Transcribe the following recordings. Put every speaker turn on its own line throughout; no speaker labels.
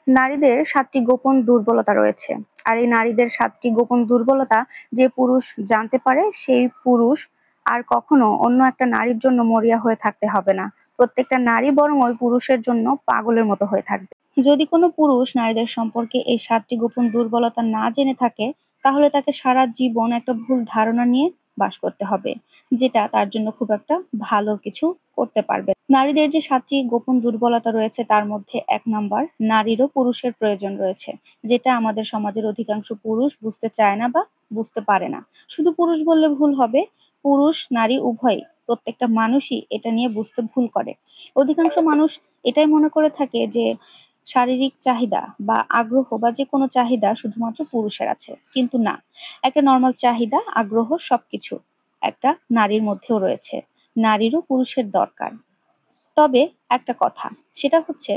নারীদের ৭টি গোপন দুর্বলতা রয়েছে। আর এই নারীদের ৭টি গোপন দুর্বলতা যে পুরুষ জানতে পারে, সেই পুরুষ আর কখনো অন্য একটা নারীর জন্য মরিয়া হয়ে থাকতে হবে না। প্রত্যেকটা নারী বরং ওই পুরুষের জন্য পাগলের মতো হয়ে থাকবে। যদি কোনো পুরুষ নারীদের সম্পর্কে এই ৭টি গোপন দুর্বলতা না জেনে থাকে, তাহলে তাকে সারা জীবন একটা ভুল ধারণা নিয়ে বাস করতে হবে, যেটা তার জন্য খুব একটা ভালো কিছু করতে পারবে। নারীদের যে ৭টি গোপন দুর্বলতা রয়েছে তার মধ্যে ১ নাম্বার, নারীরও পুরুষের প্রয়োজন রয়েছে। যেটা আমাদের সমাজের অধিকাংশ পুরুষ বুঝতে চায় না বা বুঝতে পারে না। শুধু পুরুষ বললে ভুল হবে, পুরুষ নারী উভয়ই, প্রত্যেকটা মানুষই এটা নিয়ে বুঝতে ভুল করে। অধিকাংশ মানুষ এটাই মনে করে থাকে যে শারীরিক চাহিদা বা আগ্রহ বা যেকোনো চাহিদা শুধুমাত্র পুরুষের আছে। কিন্তু না, একটা নরমাল চাহিদা, আগ্রহ সবকিছু একটা নারীর মধ্যেও রয়েছে। নারীরও পুরুষের দরকার। তবে একটা কথা, সেটা হচ্ছে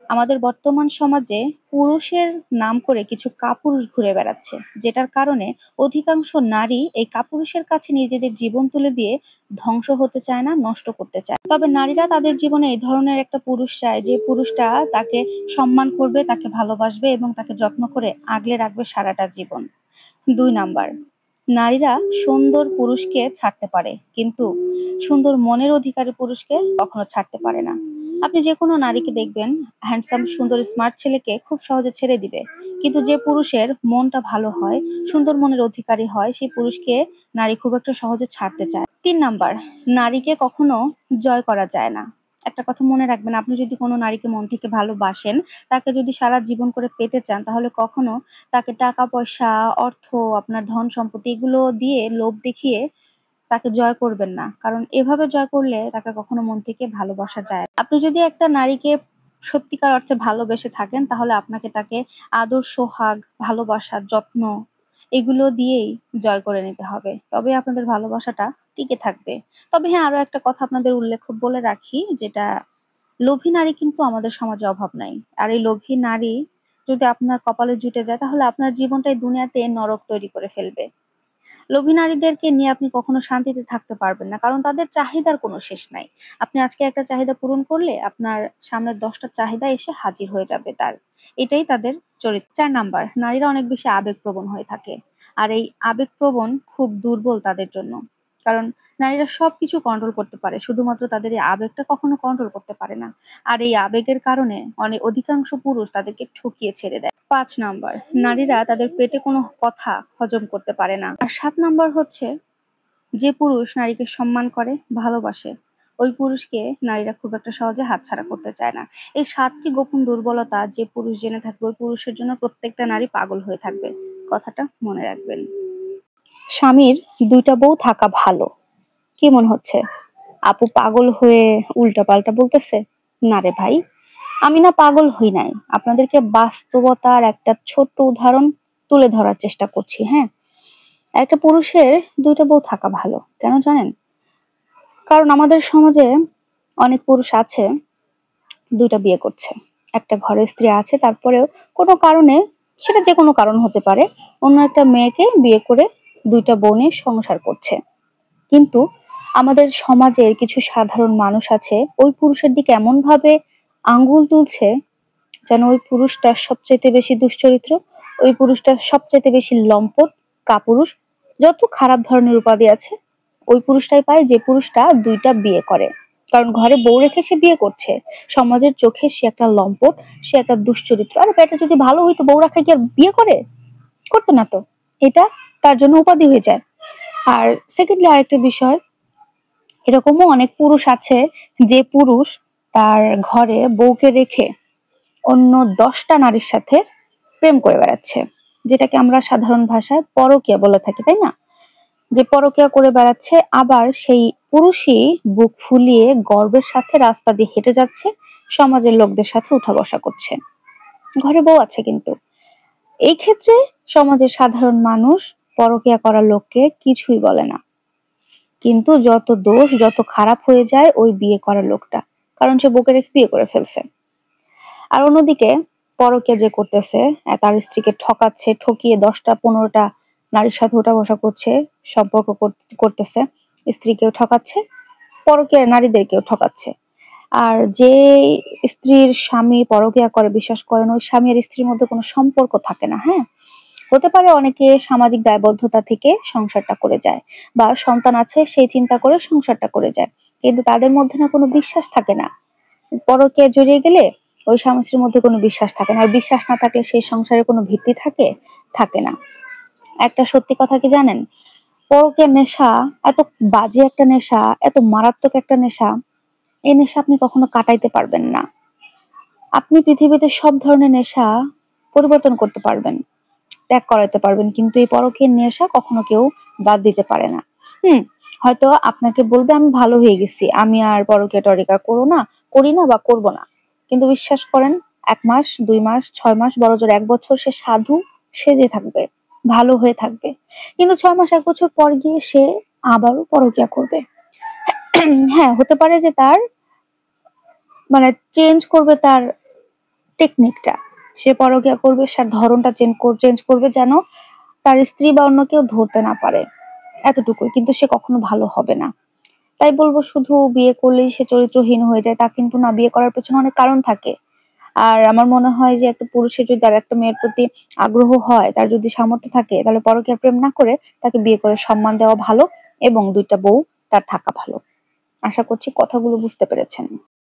আমাদের বর্তমান সমাজে পুরুষের নাম করে কিছু কাপুরুষ ঘুরে বেড়াচ্ছে, যেটার কারণে অধিকাংশ নারী এই কাপুরুষের কাছে নিজেদের জীবন তুলে দিয়ে ধ্বংস হতে চায় না, নষ্ট করতে চায়। তবে নারীরা তাদের জীবনে এই ধরনের একটা পুরুষ চায়, যে পুরুষটা তাকে সম্মান করবে, তাকে ভালোবাসবে এবং তাকে যত্ন করে আগলে রাখবে সারাটা জীবন। ২ নাম্বার, নারীরা সুন্দর পুরুষকে ছাড়তে পারে, কিন্তু সুন্দর মনের অধিকারী পুরুষকে কখনো ছাড়তে পারে না। আপনি যেকোনো নারীকে দেখবেন, হ্যান্ডসাম, সুন্দর, স্মার্ট ছেলেকে খুব সহজে ছেড়ে দিবে। কিন্তু যে পুরুষের মনটা ভালো হয়, সুন্দর মনের অধিকারী হয়, সেই পুরুষকে নারী খুব একটা সহজে ছাড়তে চায়। ৩ নাম্বার, নারীকে কখনো জয় করা যায় না। একটা কথা মনে রাখবেন, আপনি যদি কোনো নারীকে মন থেকে ভালোবাসেন, তাকে যদি সারা জীবন করে পেতে চান, তাহলে কখনো তাকে টাকা পয়সা, অর্থ, আপনার ধন সম্পত্তি এগুলো দিয়ে লোভ দেখিয়ে তাকে জয় করবেন না। কারণ এভাবে জয় করলে তাকে কখনো মন থেকে ভালোবাসা যায় না। আপনি যদি একটা নারীকে সত্যিকার অর্থে ভালোবেসে থাকেন, তাহলে আপনাকে তাকে আদর, সোহাগ, ভালোবাসা, যত্ন এগুলো দিয়েই জয় করে নিতে হবে। তবে আপনাদের ভালোবাসাটা টিকে থাকবে। তবে হ্যাঁ, আরো একটা কথা আপনাদের উল্লেখ বলে রাখি, যেটা লোভী নারী কিন্তু আমাদের সমাজে অভাব নাই। আর এই লোভী নারী যদি আপনার কপালে জুটে যায়, তাহলে আপনার জীবনটাই দুনিয়াতে নরক তৈরি করে ফেলবে। লোভী নারীদেরকে নিয়ে আপনি কখনো শান্তিতে থাকতে পারবেন না, কারণ তাদের চাহিদার কোনো শেষ নাই। আপনি আজকে একটা চাহিদা পূরণ করলে আপনার সামনে ১০টা চাহিদা এসে হাজির হয়ে যাবে তার। এটাই তাদের চরিত্র। ৪ নাম্বার, নারীরা অনেক বেশি আবেগপ্রবণ হয়ে থাকে। আর এই আবেগপ্রবণ খুব দুর্বল তাদের জন্য। কারণ নারীরা সবকিছু কন্ট্রোল করতে পারে, শুধুমাত্র তাদের এই আবেগটা কখনো কন্ট্রোল করতে পারে না। আর এই আবেগের কারণে অধিকাংশ পুরুষ তাদেরকে ঠকিয়ে ছেড়ে দেয়। ৫ নাম্বার, নারীরা তাদের পেটে কোনো কথা হজম করতে পারে না। আর ৭ নাম্বার হচ্ছে, যে পুরুষ নারীকে সম্মান করে, ভালোবাসে, ওই পুরুষকে নারীরা খুব একটা সহজে হাতছাড়া করতে চায় না। এই ৭টি গোপন দুর্বলতা যে পুরুষ জেনে থাকবে, ওই পুরুষের জন্য প্রত্যেকটা নারী পাগল হয়ে থাকবে। কথাটা মনে রাখবেন। স্বামীর ২টা বউ থাকা ভালো। কি মনে হচ্ছে? আপু পাগল হয়ে উল্টাপাল্টা বলতেছে? না রে ভাই, আমি না পাগল হই নাই। আপনাদেরকে বাস্তবতার একটা ছোট্ট উদাহরণ তুলে ধরার চেষ্টা করছি। হ্যাঁ, একটা পুরুষের ২টা বউ থাকা ভালো। কেন জানেন? কারণ আমাদের সমাজে অনেক পুরুষ আছে ২টা বিয়ে করছে। একটা ঘরে স্ত্রী আছে, তারপরেও কোনো কারণে, সেটা যেকোনো কারণ হতে পারে, অন্য একটা মেয়েকে বিয়ে করে ২টা বউ নিয়ে সংসার করছে। কিন্তু আমাদের সমাজের কিছু সাধারণ মানুষ আছে ওই পুরুষের দিকে এমন ভাবে আঙ্গুল তুলছে, যেন ওই পুরুষটা সবচাইতে বেশি দুশ্চরিত্র, ওই পুরুষটা সবচাইতে বেশি লম্পট, কাপুরুষ, যত খারাপ ধরনের উপাধি আছে ওই পুরুষটাই পায়, যে পুরুষটা ২টা বিয়ে করে। কারণ ঘরে বউ রেখে সে বিয়ে করছে, সমাজের চোখে সে একটা লম্পট, সে একটা দুশ্চরিত্র। আর এটা যদি ভালো হইতো, বউ রাখা কি আর বিয়ে করে? করতো না তো। এটা তার জন্য উপাধি হয়ে যায়। আর সেকেন্ডলি আরেকটা বিষয়, এরকমও অনেক পুরুষ আছে, যে পুরুষ তার ঘরে বউকে রেখে অন্য ১০টা নারীর সাথে প্রেম করে বেড়াচ্ছে, যেটাকে আমরা সাধারণ ভাষায় পরকীয়া বলে থাকি, তাই না? যে পরকীয়া করে বেড়াচ্ছে, আবার সেই পুরুষই বুক ফুলিয়ে গর্বের সাথে রাস্তা দিয়ে হেঁটে যাচ্ছে, সমাজের লোকদের সাথে উঠা বসা করছে, ঘরে বউ আছে কিন্তু। এই ক্ষেত্রে সমাজের সাধারণ মানুষ পরকীয়া করা লোককে কিছুই বলে না। কিন্তু যত দোষ, যত খারাপ হয়ে যায় ওই বিয়ে করা লোকটা, কারণ সে বউকে রেখে বিয়ে করে ফেলছে। আর অন্যদিকে পরকীয়া যে করতেছে, তার স্ত্রীকে ঠকাচ্ছে, ঠকিয়ে ১০টা ১৫টা নারীর সাথে ওঠা বসা করছে, সম্পর্ক করতেছে, স্ত্রীকেও ঠকাচ্ছে, পরকীয়ার নারীদেরকেও ঠকাচ্ছে। আর যে স্ত্রীর স্বামী পরকীয়া করে, বিশ্বাস করেন ওই স্বামী আর স্ত্রীর মধ্যে কোনো সম্পর্ক থাকে না। হ্যাঁ, হতে পারে অনেকে সামাজিক দায়বদ্ধতা থেকে সংসারটা করে যায়, বা সন্তান আছে সেই চিন্তা করে সংসারটা করে যায়, কিন্তু তাদের মধ্যে না কোনো বিশ্বাস থাকে না। পরকীয়ায় জড়িয়ে গেলে ওই স্বামী স্ত্রীর মধ্যে কোনো বিশ্বাস থাকে না, আর বিশ্বাস না থাকলে সেই সংসারে কোনো ভিত্তি থাকে থাকে না। একটা সত্যি কথা কি জানেন, পরকীয়ার নেশা এত বাজে একটা নেশা, এত মারাত্মক একটা নেশা, এই নেশা আপনি কখনো কাটাইতে পারবেন না। আপনি পৃথিবীতে সব ধরনের নেশা পরিবর্তন করতে পারবেন, ত্যাগ করাইতে পারবেন, কিন্তু এই পরকীয়ার নেশা কখনো কেউ বাদ দিতে পারে না। হুম, হয়তো আপনাকে বলবে আমি ভালো হয়ে গেছি, আমি আর পরকীয়া টরকীয়া করি না বা করব না, কিন্তু বিশ্বাস করেন 1 মাস 2 মাস 6 মাস বড়জোর 1 বছর সে সাধু সেজে থাকবে, ভালো হয়ে থাকবে, কিন্তু 6 মাস 1 বছর পর গিয়ে সে আবারও পরকীয়া করবে। হ্যাঁ, হতে পারে যে তার মানে চেঞ্জ করবে তার টেকনিকটা, সে পরকীয়া করবে, তার ধরনটা চেঞ্জ করবে যেন তার স্ত্রী বা অন্য কেউ ধরতে না পারে, এতটুকুই, কিন্তু সে কখনো ভালো হবে না। তাই বলবো শুধু বিয়ে করলেই সে চরিত্রহীন হয়ে যায় তা কিন্তু না, বিয়ে করার পেছনে অনেক কারণ থাকে। আর আমার মনে হয় যে একটা পুরুষের যদি আর একটা মেয়ের প্রতি আগ্রহ হয়, তার যদি সামর্থ্য থাকে, তাহলে পরকীয়া প্রেম না করে তাকে বিয়ে করে সম্মান দেওয়া ভালো, এবং 2টা বউ তার থাকা ভালো। আশা করছি কথাগুলো বুঝতে পেরেছেন।